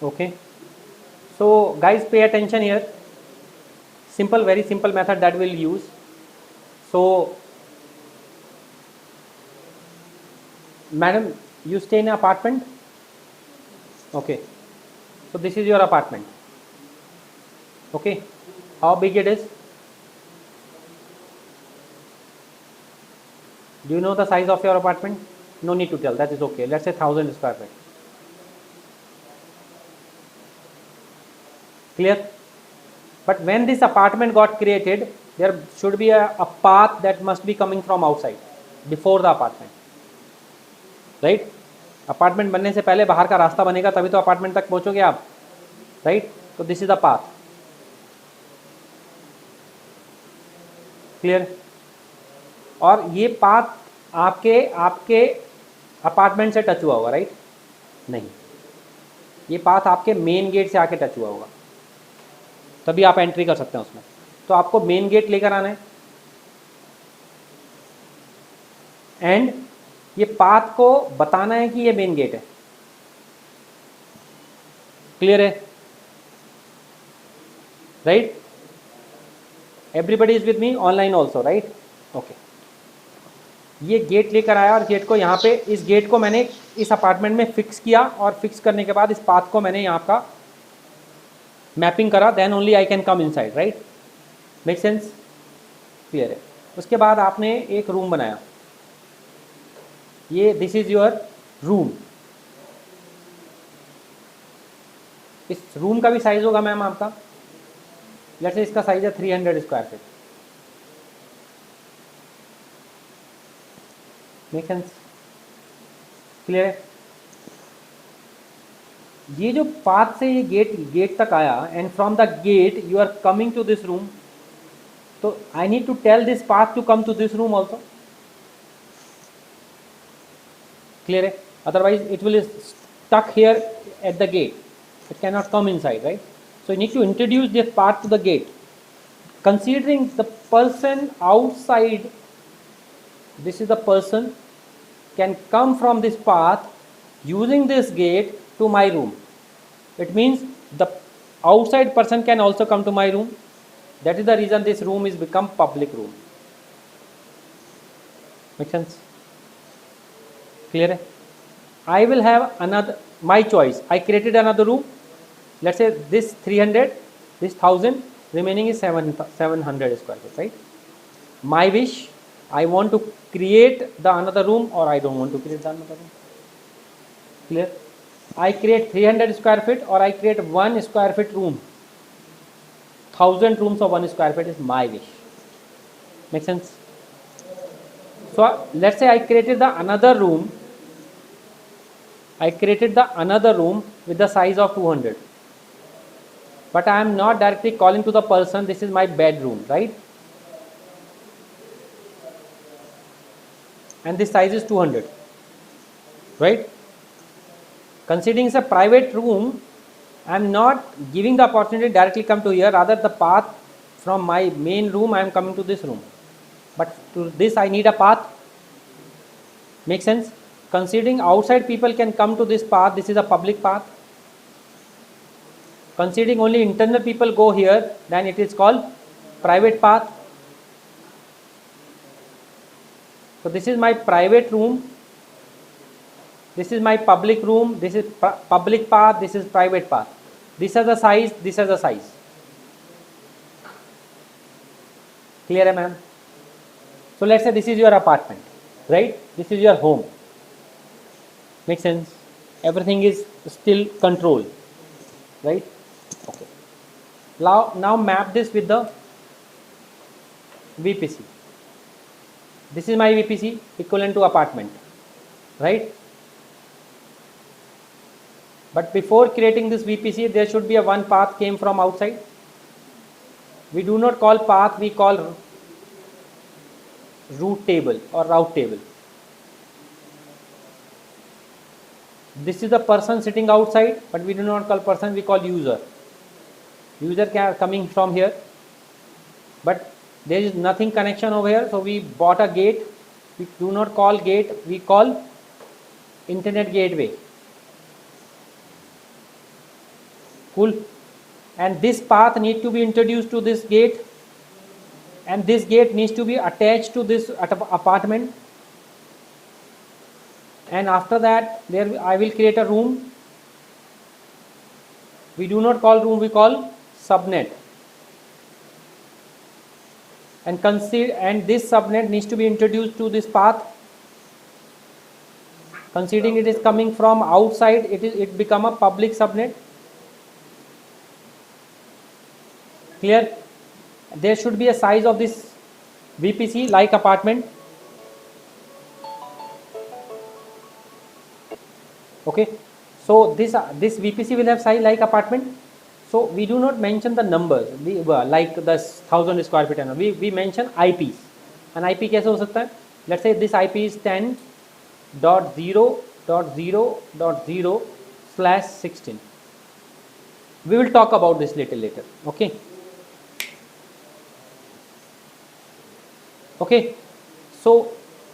Okay, so guys, pay attention here. Simple, very simple method that we'll use. So madam, you stay in an apartment? Okay, so this is your apartment. Okay, how big it is? Do you know the size of your apartment? No need to tell, that is okay. Let's say 1000 square feet. Clear? But when this apartment got created, there should be a path that must be coming from outside before the apartment, right? Apartment बनने से पहले बाहर का रास्ता बनेगा, तभी तो apartment तक पहुंचोगे आप, राइट? तो this is the path. Clear? और ये पाथ आपके आपके अपार्टमेंट से टच हुआ होगा, राइट? नहीं, ये पाथ आपके मेन गेट से आके टच हुआ होगा, तभी आप एंट्री कर सकते हैं उसमें. तो आपको मेन गेट लेकर आना है, एंड ये पाथ को बताना है कि ये मेन गेट है. क्लियर है? Right? Everybody is with me online also, right? Okay, ये गेट लेकर आया और गेट को यहाँ पे, इस गेट को मैंने इस अपार्टमेंट में फिक्स किया, और फिक्स करने के बाद इस पाथ को मैंने यहाँ का मैपिंग करा, then only I can come inside, right? Make sense? Clear है? उसके बाद आपने एक रूम बनाया, ये दिस इज योर रूम. इस रूम का भी साइज होगा मैम आपका, लेट्स से इसका साइज है 300 square feet. Make sense? Clear है? ये जो पाथ से ये गेट तक आया, and from the gate you are coming to this room, तो I need to tell this path to come to this room also. Clear है? Otherwise it will stuck here at the gate, it cannot come inside, right? So you need to introduce this path to the gate, considering the person outside, this is the person, can come from this path using this gate to my room. It means the outside person can also come to my room. That is the reason this room is become public room. Make sense? Clear hai? I will have another, my choice, I created another room. Let's say this 300, this 1000, remaining is 700 square feet, right? My wish, I want to create the another room, or I don't want to create the another room. Clear? I create 300 square feet, or I create 1 square feet room. 1000 rooms of 1 square feet is my wish. Make sense? So let's say I created the another room. I created the another room with the size of 200. But I am not directly calling to the person, this is my bedroom, right? And this size is 200, right? Considering it's a private room, I am not giving the opportunity to directly come to here, rather the path from my main room I am coming to this room. But to this I need a path. Make sense? Considering outside people can come to this path, this is a public path. Considering only internal people go here, then it is called private path. So this is my private room, this is my public room, this is public path, this is private path. This is the size, this is the size. Clear hai ma'am? So let's say this is your apartment, right? This is your home. Make sense? Everything is still controlled, right? Okay. Now map this with the VPC. This is my VPC equivalent to apartment, right? But before creating this VPC, there should be a one path came from outside. We do not call path, we call route table or route table. This is the person sitting outside, but we do not call person, we call user. User coming from here, but there is nothing connection over here, so we bought a gate. We do not call gate, we call internet gateway. Cool. And this path need to be introduced to this gate, and this gate needs to be attached to this apartment, and after that there I will create a room. We do not call room, we call subnet, and consider, and this subnet needs to be introduced to this path. Considering it is coming from outside, it become a public subnet. Clear? There should be a size of this VPC like apartment. Okay, so this VPC will have size like apartment. So we do not mention the numbers, like the 1000 square feet and all. We mention IPs. An IP कैसे हो सकता है? Let's say this IP is 10.0.0.0/16. We will talk about this little later. Okay. Okay. So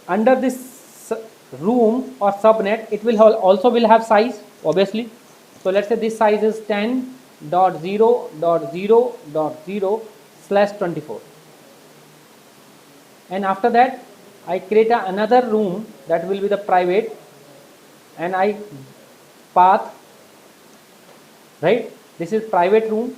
under this room or subnet, it will also will have size, obviously. So let's say this size is 10.0.0.0/24, and after that I create another room that will be the private, and I path, right? This is private room,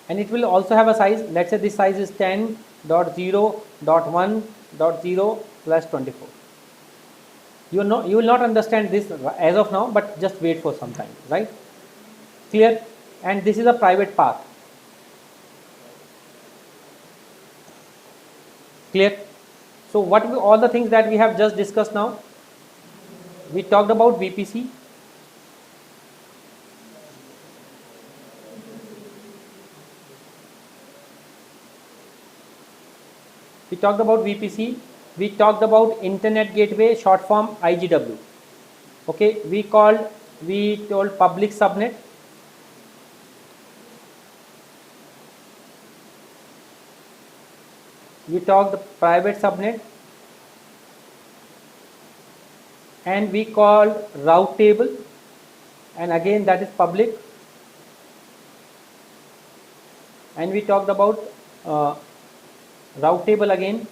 and it will also have a size. Let's say this size is 10.0.1.0/24. You will not understand this as of now, but just wait for some time, right? Clear? And this is a private path. Clear? So what all the things that we have just discussed now? We talked about VPC. We talked about VPC. We talked about Internet Gateway, short form IGW. Okay, we told public subnet. We talked private subnet, and we called route table, and again that is public, and we talked about route table again,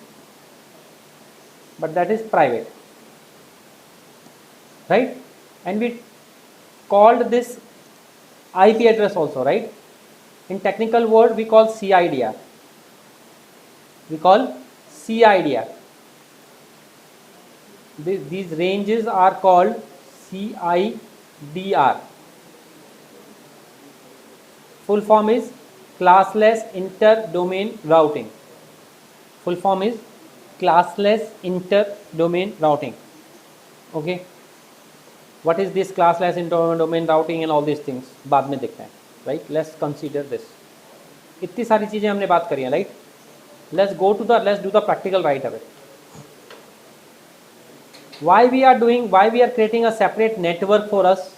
but that is private, right? And we called this IP address also, right? In technical word we call CIDR. We call CIDR. These ranges are called CIDR. Full form is classless inter-domain routing. Full form is classless inter-domain routing. Okay. What is this classless inter-domain routing and all these things? बाद में देखते हैं, right? Let's consider this. इतनी सारी चीजें हमने बात करी हैं, right? Let's do the practical right away. Why we are creating a separate network for us?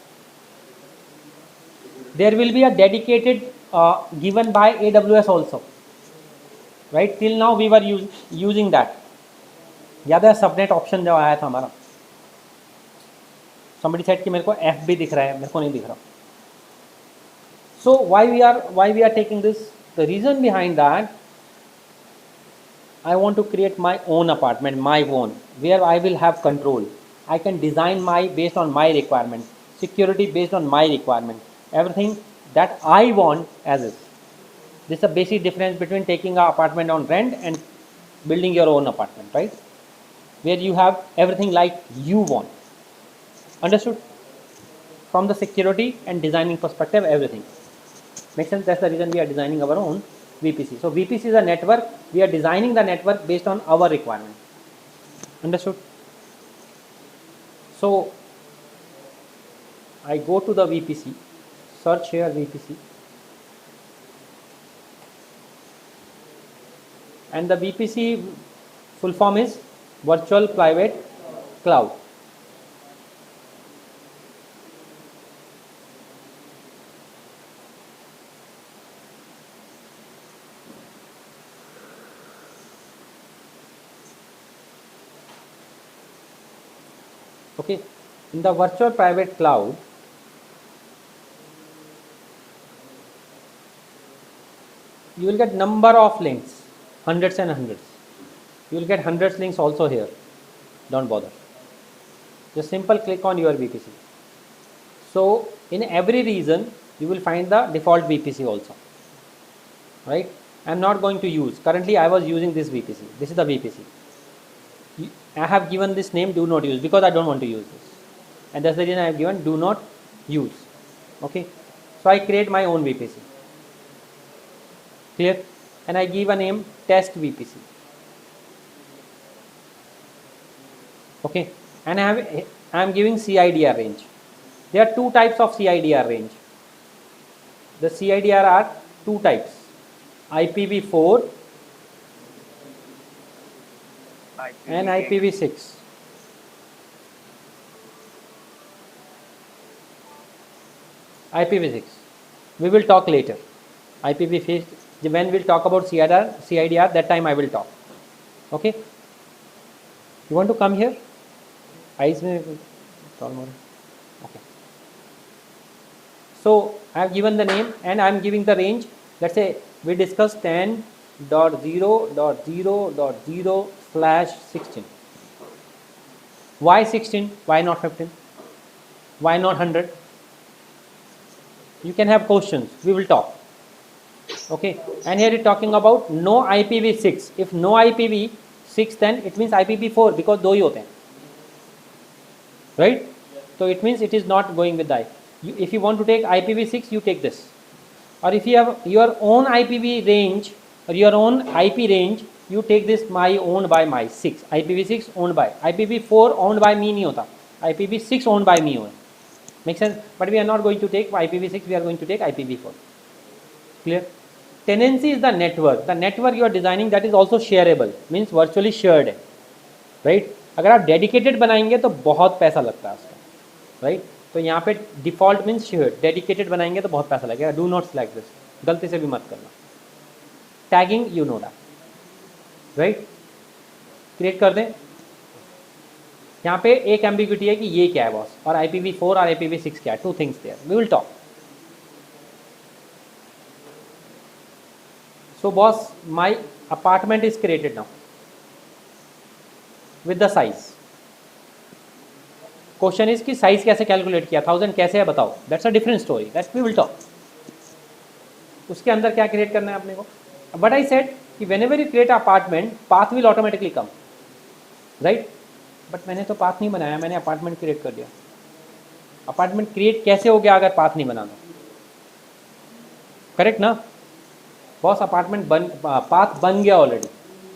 There will be a dedicated given by AWS also, right? Till now we were using that. याद है subnet option जो आया था हमारा? Somebody said कि मेरे को FB दिख रहा है, मेरे को नहीं दिख रहा. So why we are taking this? The reason behind that, I want to create my own apartment, my own, where I will have control. I can design based on my requirement, security based on my requirement, everything that I want as is. This is a basic difference between taking an apartment on rent and building your own apartment, right? Where you have everything like you want. Understood? From the security and designing perspective, everything. Makes sense? That's the reason we are designing our own VPC. So VPC is a network. We are designing the network based on our requirement. Understood? So I go to the VPC, search here VPC, and the VPC full form is Virtual Private Cloud. Okay, In the virtual private cloud, you will get number of links, hundreds and hundreds. You will get hundreds links also here. Don't bother. Just simple click on your VPC. So in every region you will find the default VPC also, right? I am not going to use, currently I was using this VPC. This is the VPC. I have given this name do not use because I don't want to use this, and that's the reason I have given do not use. Okay, so I create my own VPC. Clear? And I give a name test VPC. Okay, and I am giving CIDR range. There are two types of CIDR range. The CIDR are two types: IPv4 and IPv6. IPv6 we will talk later. IPv6 when we'll talk about CIDR, that time I will talk. Okay, you want to come here? Eyes में okay. So I have given the name and I am giving the range. Let's say we discussed 10.0.0.0/16. Why 16? Why not 15? Why not 100? You can have questions. We will talk. Okay. And here it talking about no IPv6. If no IPv6, then it means IPv4 because दो ही होते हैं. Right? So it means it is not going with the if you want to take IPv6, you take this. Or if you have your own IPv range or your own IP range, you take this my owned by my 6. IPv6 owned by. IPv4 owned by me नहीं होता. IPv6 owned by me होता. Make sense? But we are not going to take IPv6, we are going to take IPv4. Clear? Tenancy is the network. The network you are designing, that is also shareable, means virtually shared है. Right? अगर आप dedicated बनाएंगे तो बहुत पैसा लगता है उसका. राइट? तो यहाँ पे डिफॉल्ट मीन्स शेयर्ड, डेडिकेटेड बनाएंगे तो बहुत पैसा लगेगा. डू नॉट सिलेक्ट दिस, गलती से भी मत करना. Tagging you know that. Right? Create कर दें. यहाँ पे एक एम्बिग्यूटी है कि ये क्या है बॉस, और IPv4 और IPv6 क्या है. Two things there, we will talk. So boss my apartment is created now with the size. Question is कि size कैसे कैलकुलेट किया, 1000 कैसे है बताओ. That's a different story. That we will talk. उसके अंदर क्या क्रिएट करना है अपने को. But I said कि whenever you create an apartment, path will automatically come. Right? But मैंने तो path नहीं बनाया, मैंने apartment क्रिएट कर दिया. Apartment क्रिएट कैसे हो गया अगर path नहीं बनाना. करेक्ट ना बॉस. अपार्टमेंट path बन गया already.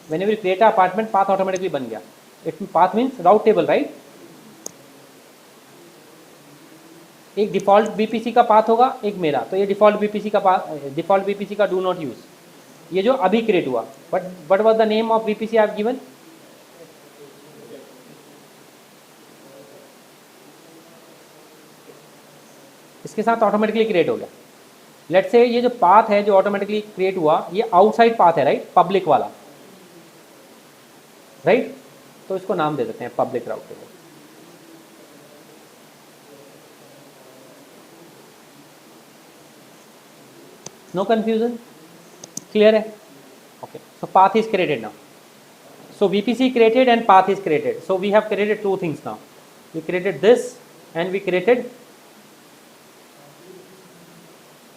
Whenever you create an apartment, path automatically बन गया. पाथ मीन्स राउट टेबल. राइट? एक डिफॉल्ट बीपीसी का पाथ होगा, एक मेरा. तो ये डिफॉल्ट बीपीसी का डू नॉट यूज, ये जो अभी क्रिएट हुआ. But what was the name of BPC I have given? इसके साथ ऑटोमेटिकली क्रिएट हो गया. लेट्स से ये जो पाथ है जो ऑटोमेटिकली क्रिएट हुआ, ये आउटसाइड पाथ है. राइट? पब्लिक वाला. राइट? तो इसको नाम दे देते हैं public route table. No confusion? Clear है? Okay. So path is created now. So VPC created and path is created. So we have created two things now. We created this and we created.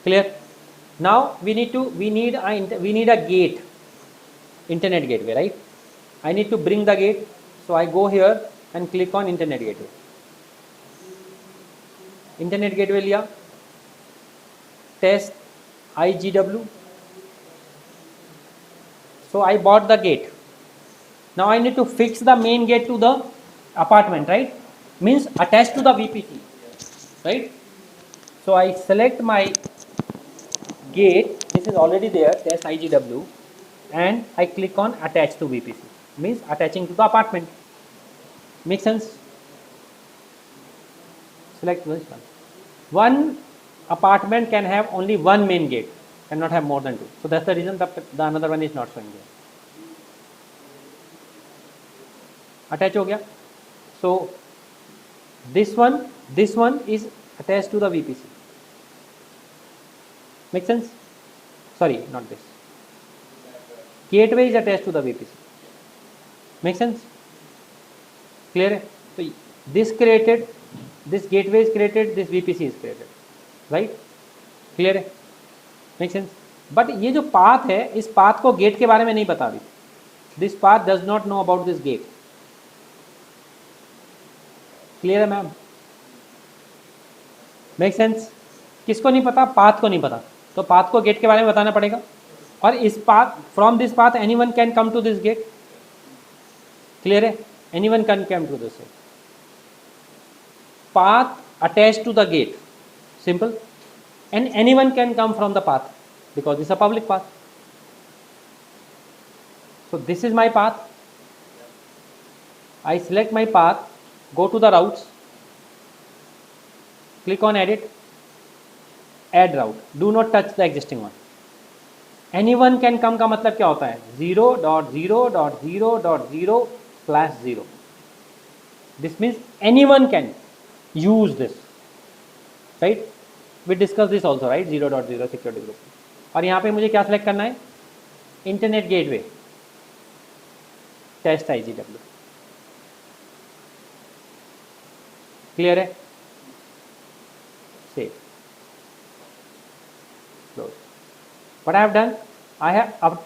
Clear? Now we need a gate, internet gateway. Right? I need to bring the gate. So I go here and click on internet gateway. Internet gateway लिया. Test IGW. So I bought the gate. Now I need to fix the main gate to the apartment. Right? Means attached to the VPC. Right? So I select my gate. This is already there. Test IGW, and I click on attach to VPC. Means attaching to the apartment. Make sense? Select this one. One apartment can have only one main gate, cannot have more than two. So that's the reason the another one is not showing here. Attach हो गया. So this one is attached to the VPC. Make sense? Sorry, not this. Gateway is attached to the VPC. Make sense? Clear है? तो this created, this gateway is created, this VPC is created, right? Clear है? Make sense? But ये जो path है, इस path को gate के बारे में नहीं पता अभी. This path does not know about this gate. Clear है मैम? Make sense? किसको नहीं पता? पाथ को नहीं पता. तो पाथ को गेट के बारे में बताना पड़ेगा. और इस path, from this path anyone can come to this gate. Clear है? Anyone can come to this gate. Path attached to the gate, simple. And anyone can come from the path because this is a public path. So this is my path. I select my path, go to the routes, click on edit, add route. Do not touch the existing one. Anyone can come का मतलब क्या होता है? 0.0.0.0/0. This means anyone can use this, right? We discussed this also, right? 0.0 security group. और यहाँ पे मुझे क्या सेलेक्ट करना है? Internet gateway test IGW. Clear है? Save. Close. What I have done? I have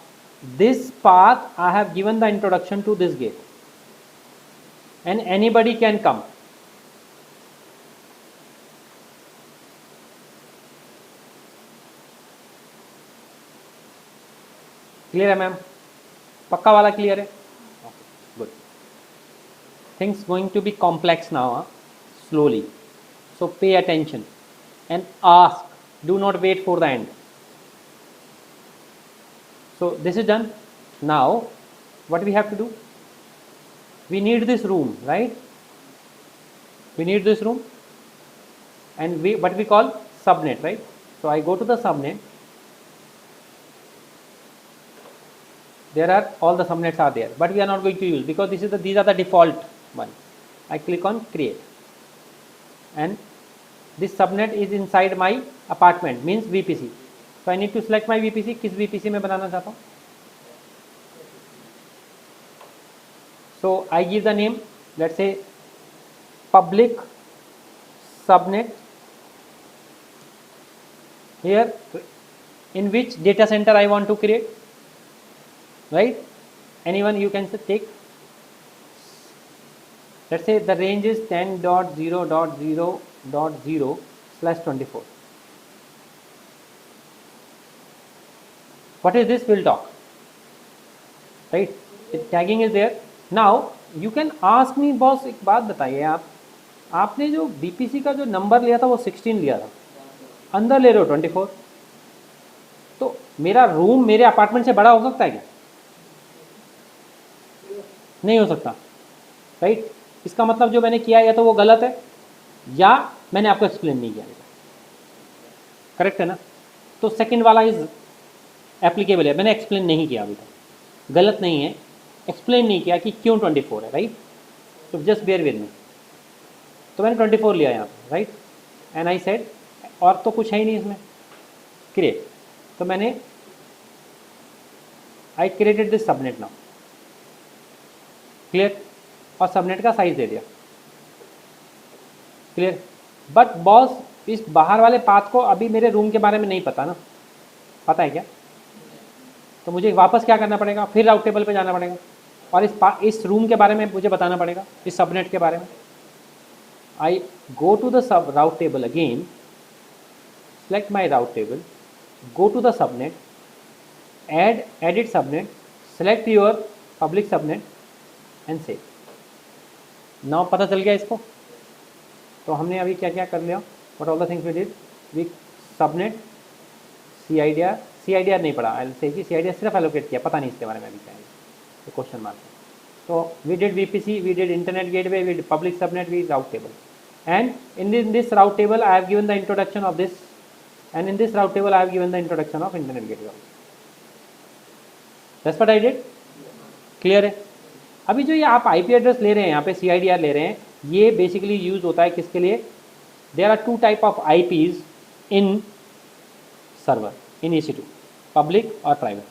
this path. I have given the introduction to this gate, and anybody can come. Clear है ma'am? पक्का वाला क्लियर है? Good. Things going to be complex now, slowly. So pay attention and ask. Do not wait for the end. So this is done. Now what we have to do? We need this room, right? We need this room, and what we call subnet, right? So I go to the subnet. There are all the subnets are there, but we are not going to use because these are the default one. I click on create, and this subnet is inside my apartment, means VPC. So I need to select my VPC. किस VPC में बनाना चाहता हूँ? So I give the name, let's say public subnet. Here, in which data center I want to create, right? Anyone you can take. Let's say the range is 10.0.0.0/24. What is this? We'll talk, right? The tagging is there. Now you can ask me, boss एक बात बताइए, आपने जो BPC का जो number लिया था वो 16 लिया था, अंदर ले रहे हो 24, तो मेरा रूम मेरे अपार्टमेंट से बड़ा हो सकता है क्या? नहीं हो सकता, राइट? इसका मतलब जो मैंने किया या तो वो गलत है या मैंने आपको एक्सप्लेन नहीं किया. करेक्ट है ना? तो सेकंड वाला इज एप्लीकेबल है. मैंने एक्सप्लेन नहीं किया अभी तक. गलत नहीं है, एक्सप्लेन नहीं किया कि क्यों 24 है, राइट? तो जस्ट बेयर विद मी. तो मैंने 24 लिया यहाँ पे, राइट? एंड आई सेड, और तो कुछ है ही नहीं इसमें, क्रिएट. तो मैंने I created this subnet now. Clear? और सबनेट का साइज दे दिया. क्लियर? बट बॉस इस बाहर वाले पाथ को अभी मेरे रूम के बारे में नहीं पता ना. पता है क्या? तो मुझे वापस क्या करना पड़ेगा? फिर राउट टेबल पे जाना पड़ेगा और इस रूम के बारे में मुझे बताना पड़ेगा, इस सबनेट के बारे में. आई go to the sub route table again, select my route table, go to the subnet, edit subnet, select your public subnet and save. Now पता चल गया इसको. तो हमने अभी क्या क्या कर लिया? What all the things we did? We subnet, CIDR नहीं पड़ा. आई से कि CIDR सिर्फ एलोकेट किया, पता नहीं इसके बारे में अभी क्या है, तो क्वेश्चन मार्क. तो we did VPC, we did internet gateway, we did public subnet, we route table. And in this route table I have given the introduction of this, and in this route table I have given the introduction of internet gateway. That's what I did. Clear है? अभी जो ये आप IP address ले रहे हैं, यहाँ पे CIDR ले रहे हैं, ये बेसिकली यूज होता है किसके लिए? There are two type of IPs in server in EC2, public or private.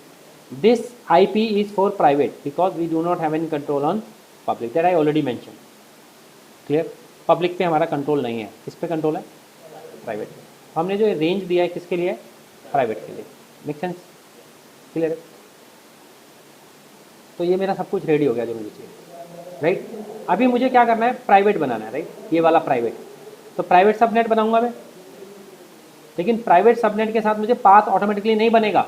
This IP is for private because we do not have any control on public, that I already mentioned. Clear? Public पे हमारा control नहीं है, किस पे control है? Private पे. हमने जो रेंज दिया है किसके लिए? प्राइवेट के लिए. Make sense? क्लियर है? तो ये मेरा सब कुछ रेडी हो गया जो मुझे चाहिए, राइट? अभी मुझे क्या करना है? प्राइवेट बनाना है, राइट? ये वाला प्राइवेट. तो प्राइवेट सबनेट बनाऊंगा मैं, लेकिन प्राइवेट सबनेट के साथ मुझे पाथ ऑटोमेटिकली नहीं बनेगा.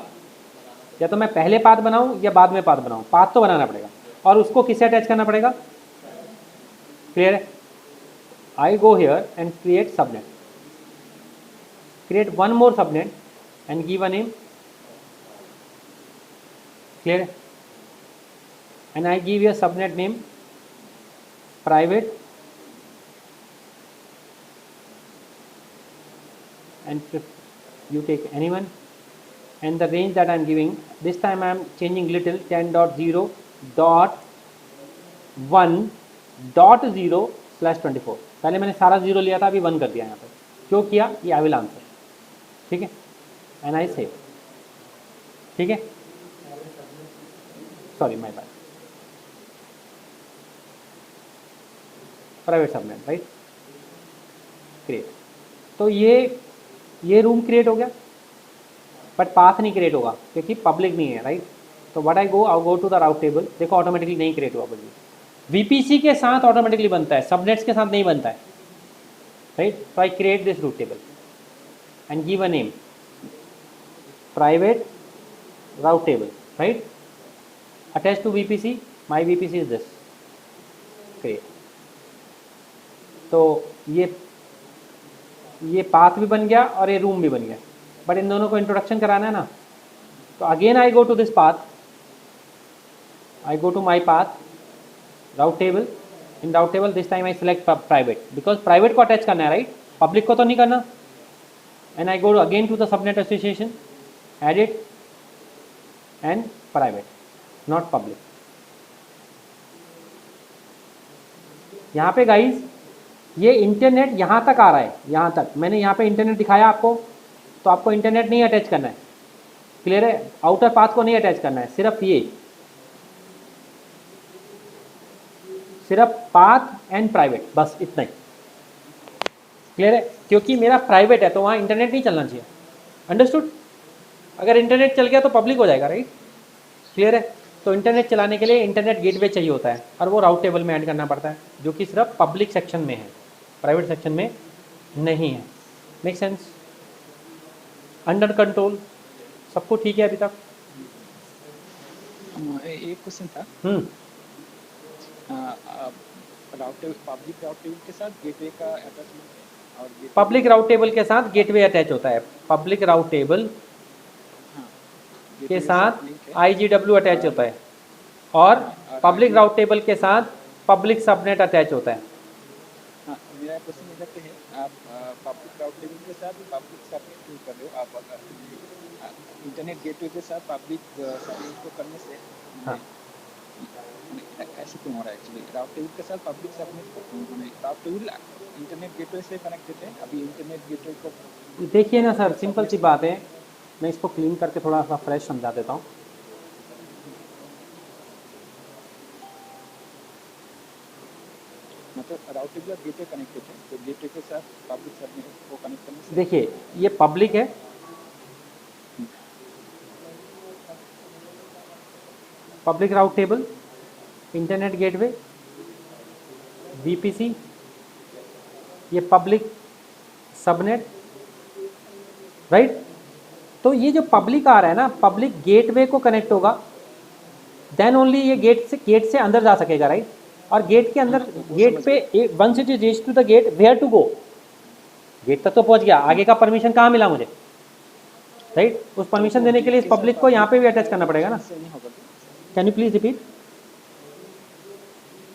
या तो मैं पहले पाथ बनाऊं या बाद में पाथ बनाऊं, पाथ तो बनाना पड़ेगा. और उसको किससे अटैच करना पड़ेगा? क्लियर है? I go here and create subnet, create one more subnet and give a name. Clear है? And I give you subnet name private and you take anyone, and the range that I am giving this time I am changing little 10.0.1.0/24. पहले मैंने सारा zero लिया था, अभी 1 कर दिया यहाँ पे. क्यों किया? ये आई विल आंसर. ठीक है? And I save. ठीक है? Sorry my bad. Private subnet, right? Create. तो ये रूम क्रिएट हो गया, बट पाथ नहीं क्रिएट होगा क्योंकि पब्लिक नहीं है, राइट? तो what I go to the route table. देखो ऑटोमेटिकली नहीं क्रिएट हुआ. बल्कि वीपीसी के साथ ऑटोमेटिकली बनता है, सबनेट्स के साथ नहीं बनता है, राइट? तो I create this route table and give a name private route table, right? Attach to VPC. My VPC is this. Create. तो ये पाथ भी बन गया और ये रूम भी बन गया, बट इन दोनों को इंट्रोडक्शन कराना है ना. तो again I go to this path, I go to my path route table. In route table this time I select private because private को अटैच करना है, राइट? पब्लिक को तो नहीं करना. And I go again to the subnet association, edit and private, not public. यहाँ पे guys ये इंटरनेट यहाँ तक आ रहा है, यहाँ तक मैंने यहाँ पे इंटरनेट दिखाया आपको, तो आपको इंटरनेट नहीं अटैच करना है. क्लियर है? आउटर पाथ को नहीं अटैच करना है, सिर्फ ये, सिर्फ पाथ एंड प्राइवेट, बस इतना ही. क्लियर है? क्योंकि मेरा प्राइवेट है तो वहाँ इंटरनेट नहीं चलना चाहिए. अंडरस्टूड? अगर इंटरनेट चल गया तो पब्लिक हो जाएगा, राइट? क्लियर है? तो इंटरनेट चलाने के लिए इंटरनेट गेटवे चाहिए होता है और वो राउट टेबल में ऐड करना पड़ता है, जो कि सिर्फ पब्लिक सेक्शन में है, प्राइवेट सेक्शन में नहीं है. Make sense? Under control? सबको ठीक है अभी तक? एक क्वेश्चन था. राउटर पब्लिक राउट टेबल के साथ गेटवे का अटैचमेंट है, और पब्लिक राउट टेबल के साथ गेटवे अटैच होता है. पब्लिक राउट टेबल के साथ IGW अटैच होता है, और पब्लिक राउट टेबल के साथ पब्लिक सबनेट अटैच होता है. हाँ, मेरा क्वेश्चन इधर पे है, आप पब्लिक राउट टेबल के साथ पब्लिक सबनेट यूज कर रहे हो. आप अगर इंटरनेट गेटवे के साथ पब्लिक सबनेट को करने से हाँ. ऐसे क्यों हो रहा है? एक्चुअली राउट टेबल के साथ पब्लिक सबनेट राउट टेबल इंटरनेट गेटवे से कनेक्टेड है. अभी इंटरनेट गेटवे को देखिए ना सर, सिंपल सी बात है. मैं इसको क्लीन करके थोड़ा सा फ्रेश समझा देता हूँ. मतलब राउट टेबल गेटवे कनेक्टेड है, तो गेटवे के साथ पब्लिक सबनेट को कनेक्ट करने से देखिए ये पब्लिक है, public route table, internet gateway, VPC, ये पब्लिक सबनेट, राइट? तो ये जो पब्लिक आ रहा है ना, पब्लिक गेटवे को कनेक्ट होगा, देन ओनली ये गेट से अंदर जा सकेगा, राइट? और गेट के अंदर, गेट पे once it is reach to the gate, where to go? Gate तक तो पहुंच गया, आगे का परमिशन कहाँ मिला मुझे, राइट? उस परमिशन देने के लिए इस पब्लिक को यहाँ पे भी अटैच करना पड़ेगा ना. Can you please repeat?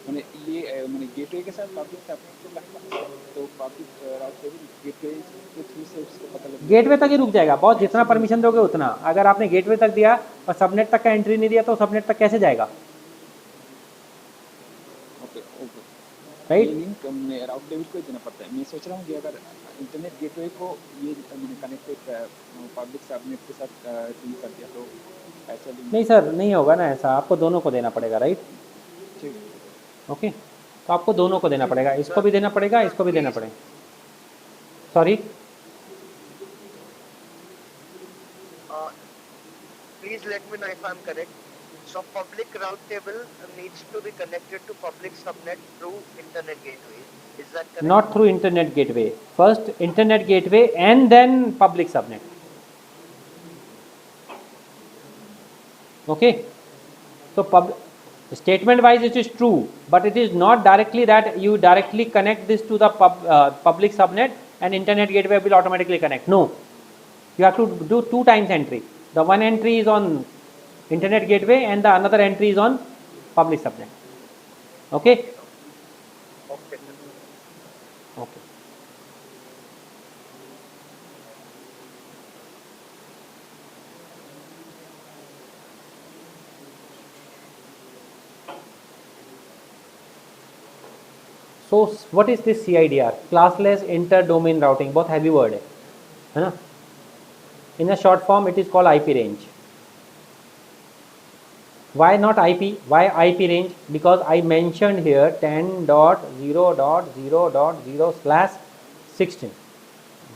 मैंने गेटवे के साथ पब्लिक सबनेट को लगता है, तो पब्लिक राउट टेबल गेटवे के थ्रू से उसको पता लग गेटवे तक ही रुक जाएगा. बहुत जितना परमिशन दोगे उतना. अगर आपने गेटवे तक दिया और सबनेट तक का एंट्री नहीं दिया तो सबनेट तक कैसे जाएगा? ओके. राइट। ये लिंक राउट टेबल को ही देना पड़ता है। मैं सोच रहा हूँ कि अगर इंटरनेट गेटवे को ये मैंने कनेक्टेड पब्लिक सबनेट के साथ डील कर दिया तो ऐसा लिंक। नहीं सर, नहीं होगा ना ऐसा, आपको दोनों को देना पड़ेगा, राइट। ठीक है। ओके, तो आपको दोनों को देना पड़ेगा, इसको भी देना पड़ेगा, इसको भी देना पड़ेगा। Sorry, Please let me know if I'm correct. So public route table needs to be connected to public subnet through internet gateway. Is that correct? not through internet gateway. First internet gateway and then public subnet. Okay, so statement wise it is true, but it is not directly that you directly connect this to the public subnet and internet gateway will automatically connect. No, you have to do 2 times entry. The one entry is on internet gateway and the another entry is on public subnet. Okay. Okay. Okay. So what is this CIDR? Classless inter-domain routing. बहुत heavy word है ना? In a short form, it is called IP range. Why not IP? Why IP range? Because I mentioned here 10.0.0.0/16.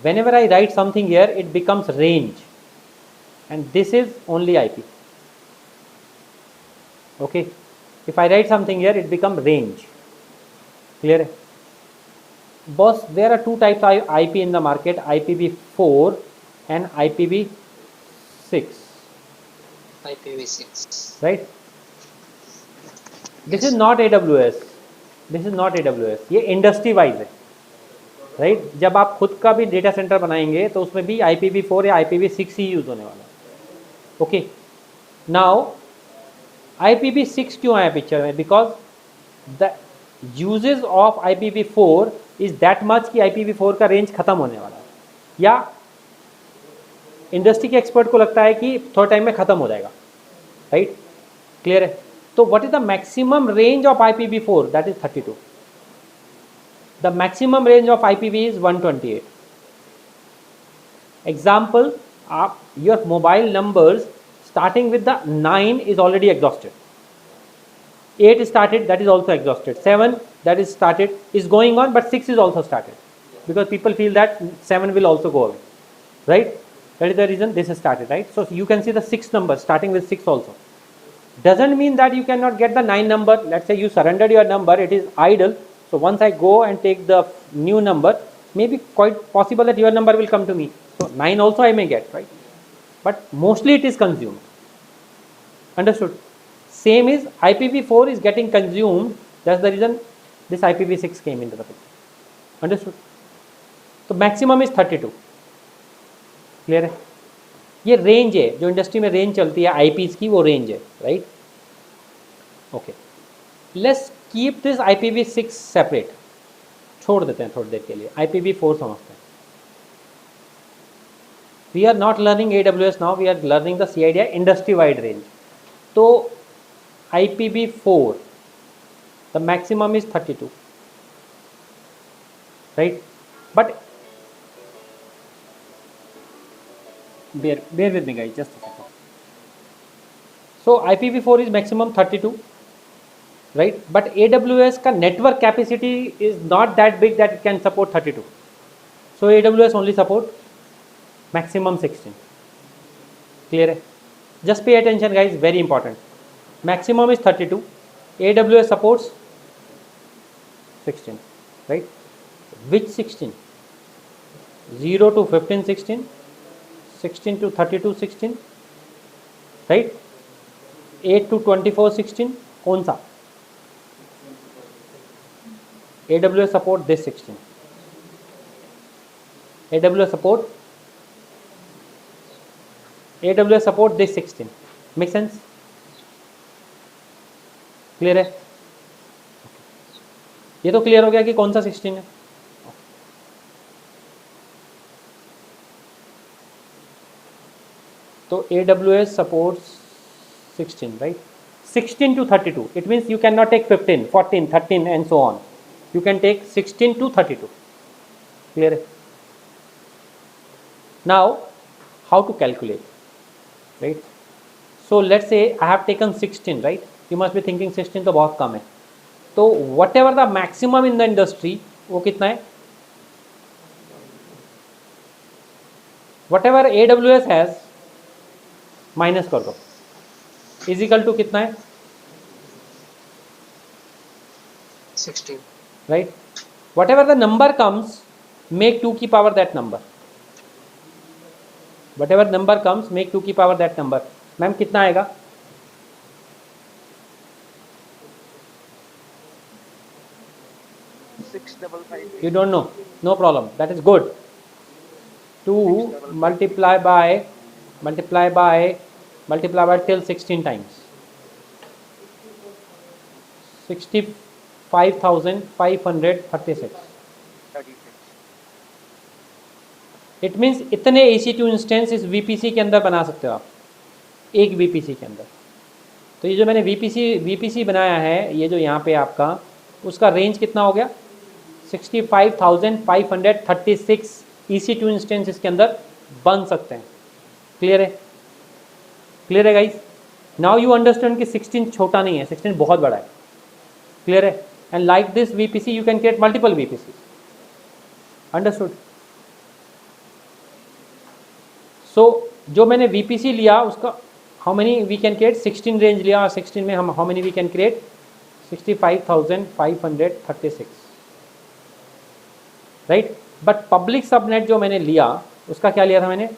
Whenever I write something here, it becomes range, and this is only IP. Okay, if I write something here, it becomes range. Clear? Boss, there are 2 types of IP in the market: IPv4 and IPv6. IPv6. Right? This is Yes. not AWS. This is not AWS. ये industry wise है, right. जब आप खुद का भी data centre बनाएंगे तो उसमें भी IPv4 या IPv6 ही यूज होने वाला है। ओके, नाउ IPv6 क्यों आया पिक्चर में? Because the uses of IPv4 is that much कि IPv4 का रेंज खत्म होने वाला है, या इंडस्ट्री के एक्सपर्ट को लगता है कि थोड़े टाइम में खत्म हो जाएगा, राइट। क्लियर है? तो what is the maximum range of IPv4? That is 32. The maximum range of IPv is 128. Example, your mobile numbers starting with the 9 is already exhausted. 8 started, that is also exhausted. 7 that is started is going on, but 6 is also started because people feel that 7 will also go away, right? That is the reason this is started, right? So you can see the 6 number starting with 6 also. Doesn't mean that you cannot get the 9 number. Let's say you surrendered your number, it is idle. So once I go and take the new number, maybe quite possible that your number will come to me. So 9 also I may get, right? But mostly it is consumed. Understood? Same is IPv4 is getting consumed. That's the reason this IPv6 came into the picture. Understood? So maximum is 32. Clear है? ये range है, जो industry में range चलती है IPs की, वो range है, right? Okay, let's keep this IPv6 separate, छोड़ देते हैं थोड़ी देर के लिए, IPv4 समझते हैं। We are not learning AWS now, we are learning the CIDR industry wide range. तो IPv4 the maximum is 32, right? But bear with me guys, just a second. So IPv4 is maximum 32, right? But AWS का network capacity is not that big that it can support 32. So AWS only support maximum 16. Clear है? Just pay attention guys, very important. Maximum is 32. AWS supports 16, right? Which 16? 0 to 15 16, 16 to 32 16, right? 8 to 24 16, कौन सा? AWS support this 16. AWS support this 16. Make sense? Clear है? ये तो clear हो गया कि कौन सा 16 है। तो AWS supports 16, right? 16 to 32. It means you cannot take 15, 14, 13 and so on. you can take 16 to 32. Clear? Now how to calculate, right? So let's say I have taken 16, right? You must be thinking 16 तो बहुत कम है, तो whatever the maximum in the industry वो कितना है, whatever AWS has minus कर दो, is equal to कितना है, 16. Right? whatever the number comes, make 2 की power that number. whatever number comes, make 2 की पावर that number. मैम कितना आएगा? 655. You don't know, no problem, that is good. 2 multiply by till 16 times, 65,536. 36. It means इतने EC2 instance इस VPC के अंदर बना सकते हो आप, एक VPC के अंदर. तो ये जो मैंने VPC बनाया है, ये जो यहाँ पे आपका, उसका रेंज कितना हो गया, 65,536 EC2 इंस्टेंस इसके अंदर बन सकते हैं. क्लियर है? क्लियर है गाइस? नाउ यू अंडरस्टैंड कि 16 छोटा नहीं है, 16 बहुत बड़ा है. क्लियर है? And like this VPC you can create multiple VPC. Understood? So जो मैंने VPC लिया उसका how many we can create, 16 range लिया और 16 में हम how many we can create, 65,536, right? But public subnet जो मैंने लिया उसका क्या लिया था मैंने,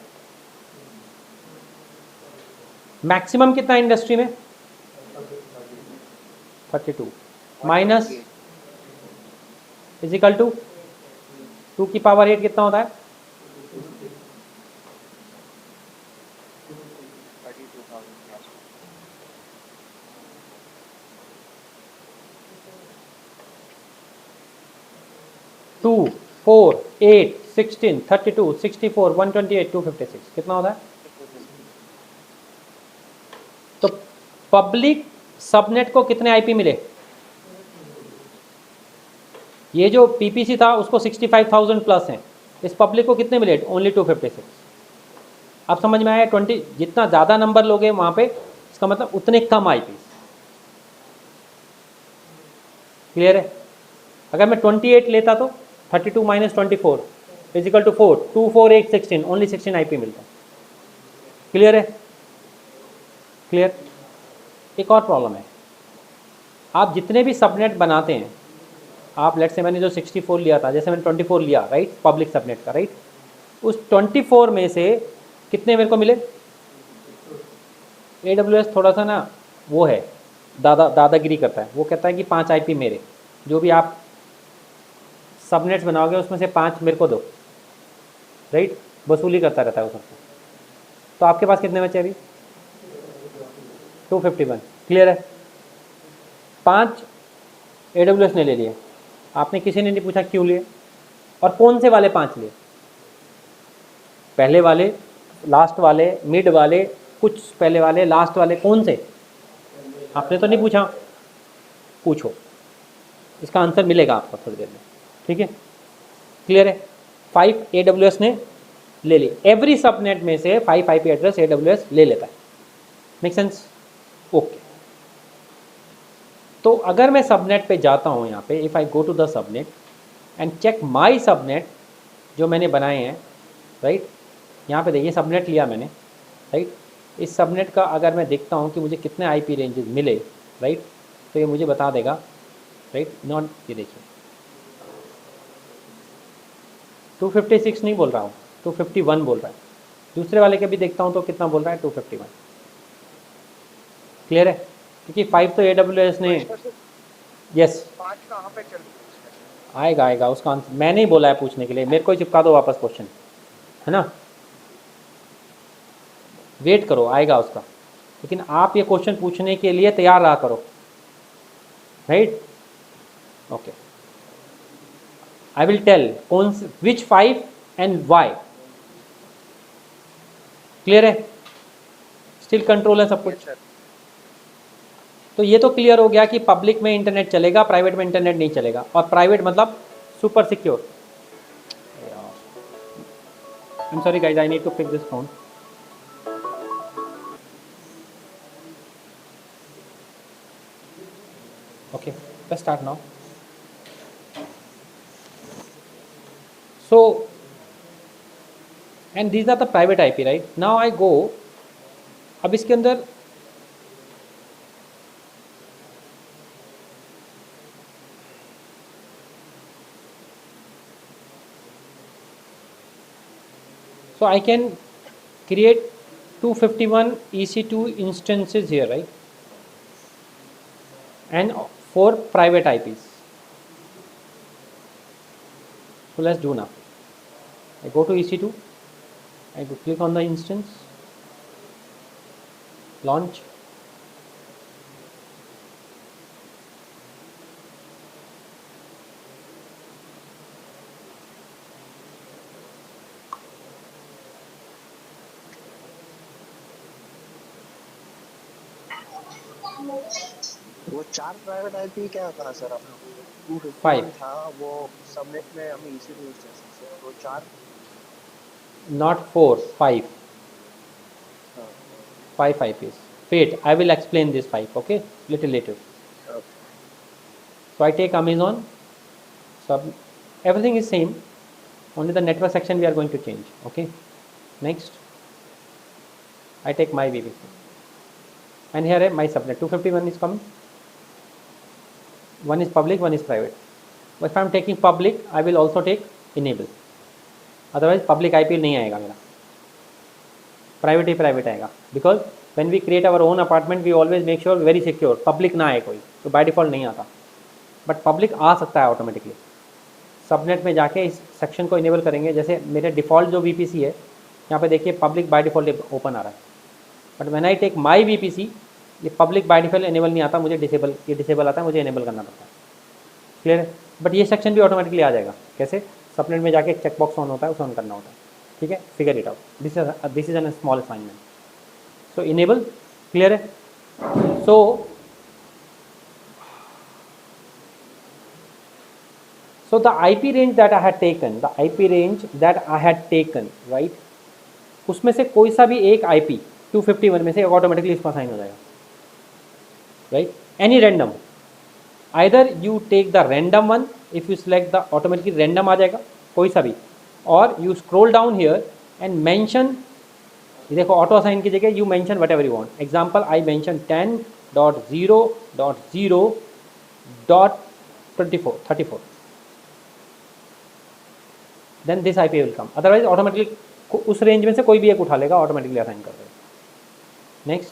मैक्सिमम कितना इंडस्ट्री में, 32 माइनस इज इक्वल टू 2 की पावर 8 कितना होता है, 2, 4, 8, 16, 32, 64, 128, 256 कितना होता है? तो पब्लिक सबनेट को कितने आईपी मिले, ये जो PPC था उसको 65,000 प्लस हैं, इस पब्लिक को कितने मिले, ओनली 256. अब समझ में आया? 20 जितना ज़्यादा नंबर लोगे वहाँ पे, इसका मतलब उतने कम आईपी. क्लियर है? अगर मैं 28 लेता तो 32 minus 24 is equal to 4, 2, 4, 8, 16, only 16 IP मिलता है. क्लियर है? क्लियर? एक और प्रॉब्लम है, आप जितने भी सबनेट बनाते हैं, आप लेट से मैंने जो 64 लिया था, जैसे मैंने 24 लिया, राइट, पब्लिक सबनेट का, राइट, उस 24 में से कितने मेरे को मिले, AWS थोड़ा सा ना वो है, दादागिरी करता है, वो कहता है कि 5 आईपी मेरे, जो भी आप सबनेट्स बनाओगे उसमें से 5 मेरे को दो, राइट, वसूली करता रहता है उसमें. तो आपके पास कितने बचे अभी, 251. क्लियर है? 5 AWS ने ले लिए, आपने किसी ने नहीं पूछा क्यों लिए, और कौन से वाले 5 लिए, पहले वाले, लास्ट वाले, मिड वाले, कुछ पहले वाले, लास्ट वाले, कौन से, आपने तो नहीं पूछा, पूछो, इसका आंसर मिलेगा आपको थोड़ी देर में. ठीक है? क्लियर है? 5 AWS ने ले ली, एवरी सबनेट में से 5 IP एड्रेस AWS ले लेता है. Make sense? ओके. तो अगर मैं सबनेट पे जाता हूँ, यहाँ पे if I go to the subnet and check my subnet जो मैंने बनाए हैं, राइट, यहाँ पे देखिए सबनेट लिया मैंने, राइट, इस सबनेट का अगर मैं देखता हूँ कि मुझे कितने IP रेंजेस मिले, राइट, तो ये मुझे बता देगा, राइट. नॉन, ये देखिए 256 नहीं बोल रहा हूँ, 251 बोल रहा है. दूसरे वाले के भी देखता हूँ तो कितना बोल रहा है, 251. क्लियर है? क्योंकि 5 तो AWS ने, यस, 5 कहाँ पे चल आएगा उसका आंसर मैं नहीं बोला है पूछने के लिए, मेरे को ही चिपका दो वापस क्वेश्चन, है ना, वेट करो, आएगा उसका. लेकिन आप ये क्वेश्चन पूछने के लिए तैयार रहा करो, right. Okay, I will tell कौन से, विच 5 एंड वाई. क्लियर है? स्टिल कंट्रोल है सब कुछ. तो ये तो क्लियर हो गया कि पब्लिक में इंटरनेट चलेगा, प्राइवेट में इंटरनेट नहीं चलेगा, और प्राइवेट मतलब super secure. I am sorry guys, I need to pick this phone. Okay, let's start now. So, and these are the private IP, right? Now I go, अब इसके अंदर so I can create 251 EC2 instances here, right? And 4 private IPs. So let's do now. I go to EC2, I go click on the instance, launch. वो 4 private IP क्या था sir अपना? 251 5, था वो subnet में हमें EC2 इंस्टेंस से, तो 4 not 4, 5. 5 IPs. Wait, I will explain this 5, okay? Little later. So I take Amazon, everything is same, only the network section we are going to change, okay? Next, I take my VPC, and here my subnet 251 is coming. One is public, one is private. But if I am taking public, I will also take enable. Otherwise, public IP नहीं आएगा मेरा, private ही private आएगा. Because when we create our own apartment, we always make sure very secure. Public ना आए कोई, तो by default नहीं आता. But public आ सकता है automatically. सबनेट में जाके इस सेक्शन को इनेबल करेंगे. जैसे मेरे डिफ़ॉल्ट जो VPC है, यहाँ पे देखिए पब्लिक बाय डिफ़ॉल्ट ओपन आ रहा है. But when I take my VPC, ये पब्लिक बाय डिफ़ॉल्ट इनेबल नहीं आता, मुझे डिसेबल आता है, मुझे इनेबल करना पड़ता है. क्लियर है? बट ये सेक्शन भी ऑटोमेटिकली आ जाएगा. कैसे? सबनेट में जाके एक चेकबॉक्स ऑन होता है, उसे ऑन करना होता है. ठीक है, figure it out. This is an small assignment. So enable. Clear है? So the IP range that I had taken, right? उसमें से कोई सा भी एक IP 251 में से ऑटोमेटिकली इसको असाइन हो जाएगा, right? Any random, either you take the random one, if you select the automatically random आ जाएगा कोई सा भी, और you scroll down here and mention, ये देखो ऑटो असाइन की जगह you mention whatever you want. Example, I mention 10.0.0.34. Then this IP will come. Otherwise automatically उस रेंज में से कोई भी एक उठा लेगा, ऑटोमेटिकली असाइन कर देगा. Next.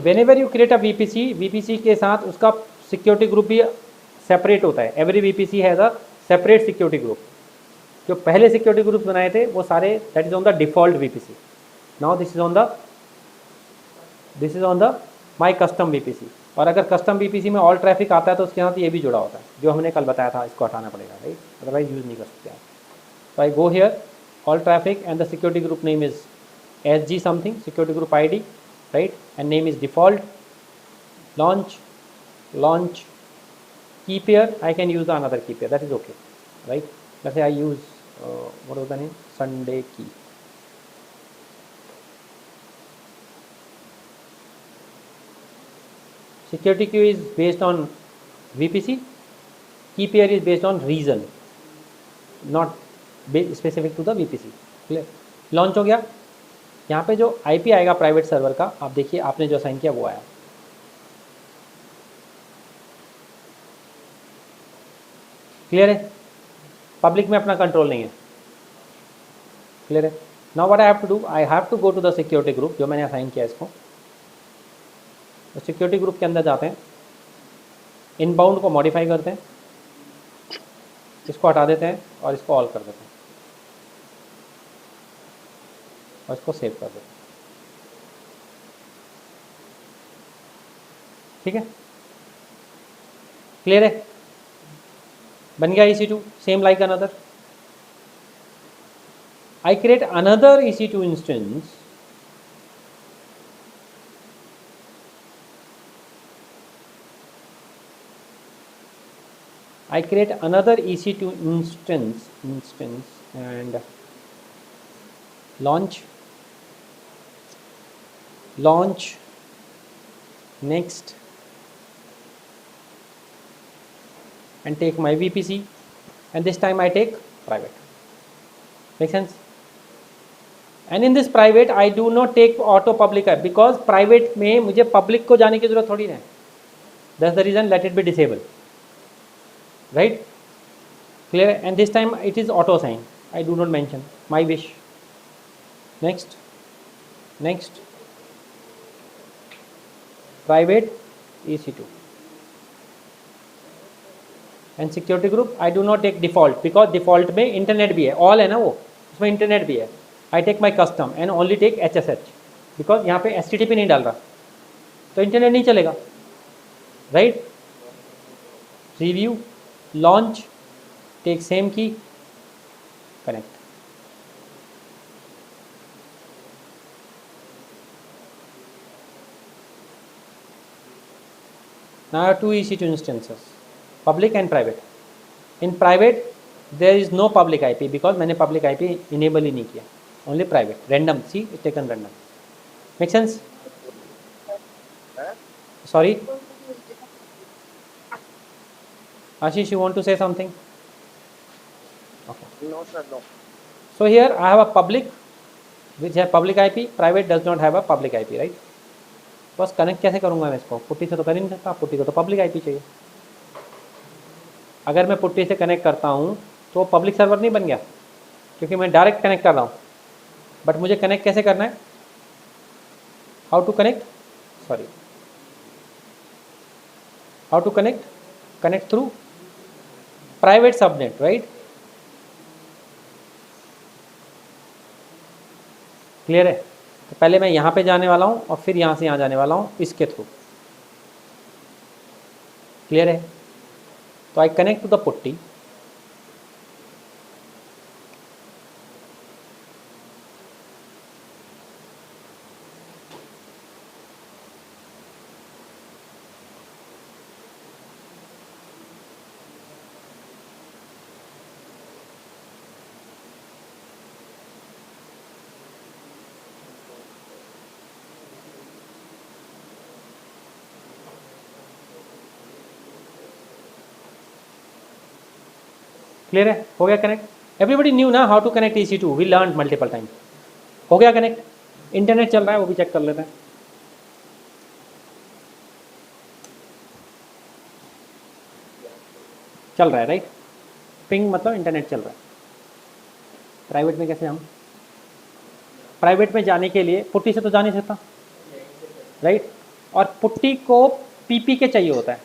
whenever you create a VPC के साथ उसका सिक्योरिटी ग्रुप भी सेपरेट होता है. Every VPC has a separate security group. जो पहले सिक्योरिटी ग्रुप्स बनाए थे वो सारे that is on the default VPC. Now this is on the my custom VPC. और अगर कस्टम VPC में ऑल ट्रैफिक आता है तो उसके साथ ये भी जुड़ा होता है, जो हमने कल बताया था, इसको हटाना पड़ेगा, राइट? अदरवाइज यूज़ नहीं कर सकते आप. तो I go here, all traffic, and the security group name is SG something, security group ID, right? And name is default. Launch key pair. I can use another key pair, that is okay, right? Let's say I use what was the name? Sunday key. Security key is based on VPC. Key pair is based on region, not specific to the VPC. Clear? Launch हो गया. यहाँ पे जो IP आएगा private server का, आप देखिए आपने जो असाइन किया वो आया. क्लियर है? पब्लिक में अपना कंट्रोल नहीं है. क्लियर है? Now what I have to do, I have to go to the security group जो मैंने असाइन किया इसको. तो सिक्योरिटी ग्रुप के अंदर जाते हैं, इनबाउंड को मॉडिफाई करते हैं, इसको हटा देते हैं और इसको ऑल कर देते हैं और इसको सेव कर देते हैं. ठीक है? क्लियर है? बन गया EC2, same like another. I create another EC2 instance. I create another EC2 instance and launch next and take my VPC, and this time I take private. Make sense? And in this private I do not take auto public because private में मुझे public को जाने की जरूरत थोड़ी है. That's the reason let it be disabled. Right? Clear? And this time it is auto assign. I do not mention my wish. Next private EC2 and security group. I do not take default because default में internet भी है, all है ना वो, उसमें internet भी है. I take my custom and only take HSH because यहाँ पे HTTP नहीं डाल रहा तो internet नहीं चलेगा. Right? Review, launch, take same key, connect. Now I have two EC2 instances, public and private. In private there is no public IP because मैंने public IP enable ही नहीं किया, only private, random. See, it's taken random. Make sense? Sorry, Ashish, you want to say something? Okay. No, sir, no. So here I have a public which has public IP, private does not have a public IP, right? बस connect कैसे करूँगा मैं इसको? Putty से तो कर ही नहीं सकता, पुट्टी को तो पब्लिक आईपी चाहिए. अगर मैं पुट्टी से कनेक्ट करता हूँ तो पब्लिक सर्वर नहीं बन गया क्योंकि मैं डायरेक्ट कनेक्ट कर रहा हूँ. बट मुझे कनेक्ट कैसे करना है? How to connect? Sorry, how to connect? Connect through private subnet, right? Clear है? तो पहले मैं यहाँ पे जाने वाला हूँ और फिर यहाँ से यहाँ जाने वाला हूँ इसके थ्रू. क्लियर है? तो I connect to the putty. Clear है? हो गया कनेक्ट? एवरीबडी न्यू ना how to connect EC2, we learn multiple time. हो गया कनेक्ट? इंटरनेट चल रहा है वो भी चेक कर लेते हैं. चल रहा है, राइट? पिंग मतलब इंटरनेट चल रहा है. प्राइवेट में कैसे? हम प्राइवेट में जाने के लिए पुट्टी से तो जा नहीं सकता, राइट? और पुट्टी को पीपी के चाहिए होता है.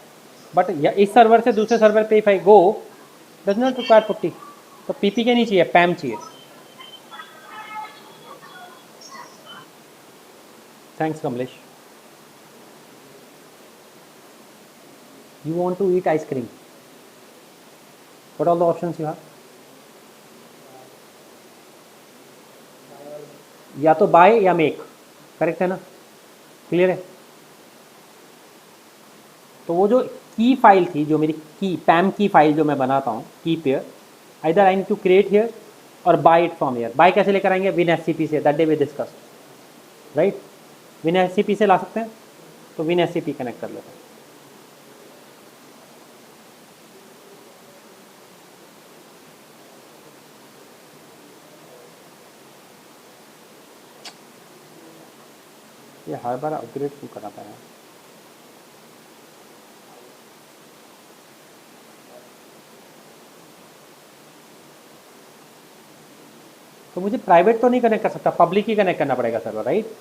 बट इस सर्वर से दूसरे सर्वर पे if I go does not require putty, तो पीपी के नहीं चाहिए, पैम चाहिए. Thanks Kamlesh. You want to eat ice cream, what are the options you have? या तो बाय या मेक, करेक्ट है ना? क्लियर है? तो वो जो की फाइल थी, जो मेरी की पैम की फाइल जो मैं बनाता हूँ, key pair, either I need to create here और buy it from here. Buy कैसे लेकर आएंगे? विन एससीपी से, that day we discuss, right? WinSCP से ला सकते हैं, तो विन एससीपी कनेक्ट कर लेते हैं. ये हर बार अपग्रेड क्यों कराता है? तो मुझे प्राइवेट तो नहीं कनेक्ट कर सकता, पब्लिक ही कनेक्ट करना पड़ेगा सर्वर, राइट?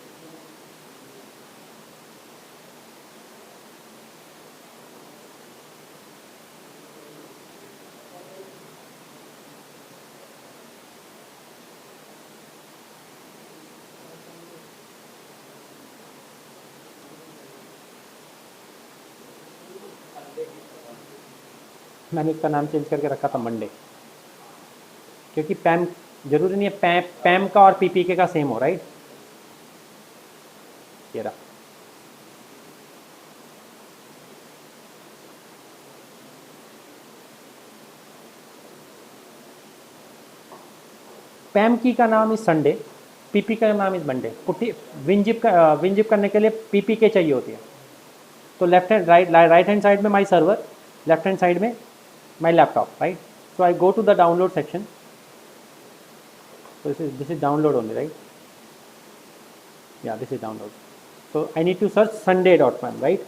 मैंने इसका नाम चेंज करके रखा था मंडे, क्योंकि पैम जरूरी नहीं है पैम का और पीपीके का सेम हो, राइट। ये रहा। पैम की का नाम इज संडे, पीपी का नाम इज मंडे। पुट्टी विनजिप करने के लिए पीपीके चाहिए होती है। तो left hand right hand side में my server, left hand side में my laptop, right. So I go to the download section. So this is download only, right? Yeah, this is download. So I need to search sunday.pam, right?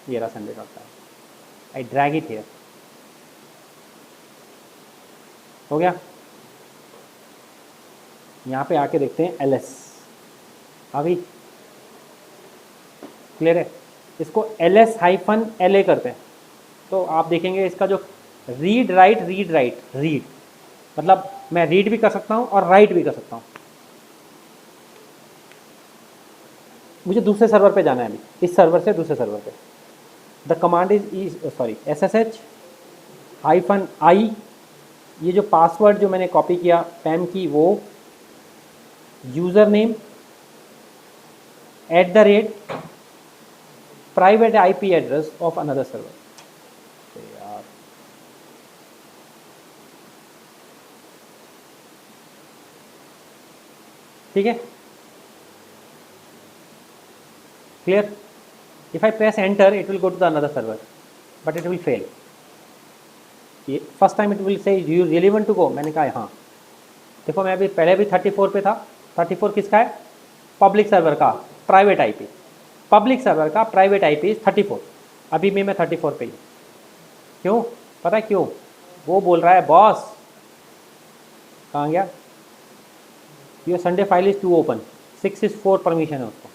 Here are sunday.pam. I drag it here. हो गया। यहाँ पे आके देखते हैं ls। अभी clear है? इसको ls-la करते हैं तो आप देखेंगे इसका जो रीड राइट मतलब मैं रीड भी कर सकता हूँ और राइट भी कर सकता हूँ। मुझे दूसरे सर्वर पे जाना है अभी, इस सर्वर से दूसरे सर्वर पे। द कमांड इज SSH-i, ये जो पासवर्ड जो मैंने कॉपी किया पैम की, वो user name @ private IP address of another server. ठीक है, clear? If I press enter it will go to the another server but it will fail. First time it will say you really want to go, मैंने कहा हाँ। देखो मैं अभी पहले भी 34 पे था। 34 किसका है? पब्लिक सर्वर का प्राइवेट IP। पब्लिक सर्वर का प्राइवेट IP इज 34। अभी भी मैं 34 पे ही। क्यों पता है क्यों? वो बोल रहा है बॉस, कहाँ गया? Your Sunday file is to open, 6 is 4 permission है उसको।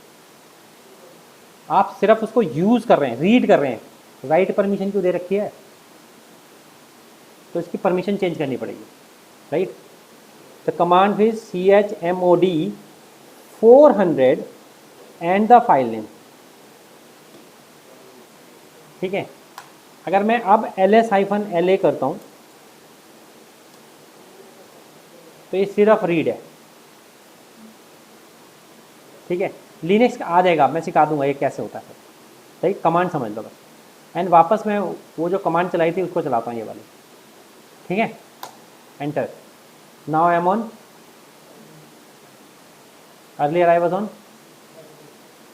आप सिर्फ उसको यूज़ कर रहे हैं, रीड कर रहे हैं, राइट परमिशन क्यों दे रखी है? तो इसकी परमिशन चेंज करनी पड़ेगी, right. The command is chmod 400 and the file name. ठीक है, अगर मैं अब ls-la करता हूँ तो ये सिर्फ रीड है। ठीक है, लिनक्स आ जाएगा, मैं सिखा दूंगा ये कैसे होता है, राइट। कमांड समझ लो बस। एंड वापस मैं वो जो कमांड चलाई थी उसको चलाता हूँ, ये वाली। ठीक है, enter. Now I am on, earlier I was on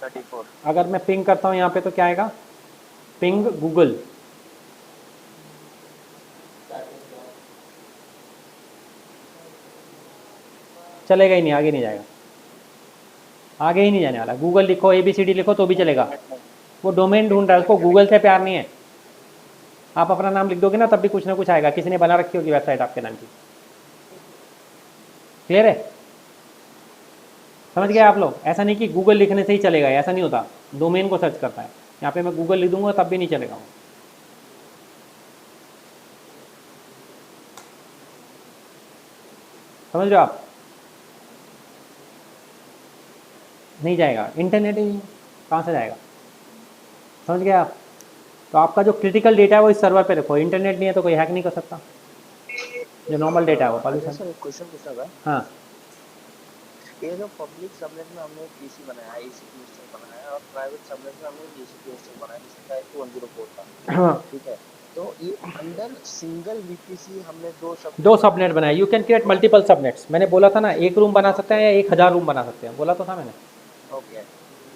34। अगर मैं पिंग करता हूँ यहाँ पे तो क्या आएगा? Ping Google. चलेगा ही नहीं, आगे नहीं जाएगा, आगे ही नहीं जाने वाला। गूगल लिखो, ABCD लिखो तो भी चलेगा। वो डोमेन ढूंढ रहा है, उसको गूगल से प्यार नहीं है। आप अपना नाम लिख दोगे ना तब भी कुछ ना कुछ आएगा, किसी ने बना रखी होगी वेबसाइट आपके नाम की। क्लियर है? समझ गए आप लोग? ऐसा नहीं कि गूगल लिखने से ही चलेगा, ऐसा नहीं होता। डोमेन को सर्च करता है। यहाँ पे मैं गूगल लिख दूंगा तब भी नहीं चलेगा। समझ रहे हो आप? नहीं जाएगा, इंटरनेट ही कहाँ से जाएगा? समझ गए आप? तो आपका जो क्रिटिकल डेटा है वो इस सर्वर पे रखो। इंटरनेट नहीं है तो कोई हैक नहीं कर सकता। जो नॉर्मल डेटा है वो पॉल्यूशन। सर एक क्वेश्चन पूछा था। हाँ, ये जो पब्लिक सबनेट में हमने पीसी बनाया, ICP इंस्टॉल बनाया, और प्राइवेट सबनेट में हमने GCP इंस्टॉल बनाया, जिसका IP 104 था। हाँ, ठीक है, तो ये अंडर सिंगल VPC हमने दो सबनेट बनाए। You can create multiple subnets. मैंने बोला था ना, एक रूम बना सकते हैं या 1000 रूम बना सकते हैं, बोला तो था मैंने। ओके,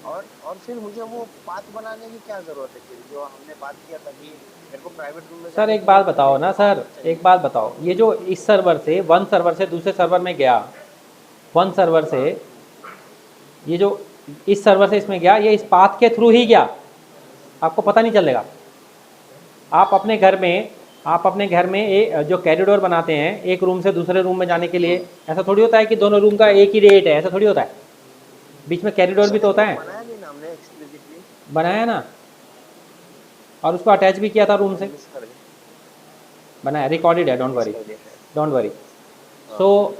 और फिर मुझे वो पाथ बनाने की क्या जरूरत है? फिर जो हमने बात किया था कि मेरे को प्राइवेट रूम में सर एक बात बताओ ना सर, एक बात बताओ, ये जो इस सर्वर से वन सर्वर से दूसरे सर्वर में गया, वन सर्वर से ये जो इस सर्वर से इसमें गया, ये इस पाथ के थ्रू ही गया, आपको पता नहीं चलेगा। आप अपने घर में जो कॉरिडोर बनाते हैं एक रूम से दूसरे रूम में जाने के लिए, ऐसा थोड़ी होता है कि दोनों रूम का एक ही रेट है, ऐसा थोड़ी होता है। बीच में कॉरिडोर भी तो होता है। बनाया नहीं ना हमने, एक्सप्लिसिटली बनाया ना, और उसको अटैच भी किया था रूम से, मिस कर गए। बनाया, रिकॉर्डेड है, डोंट वरी। सो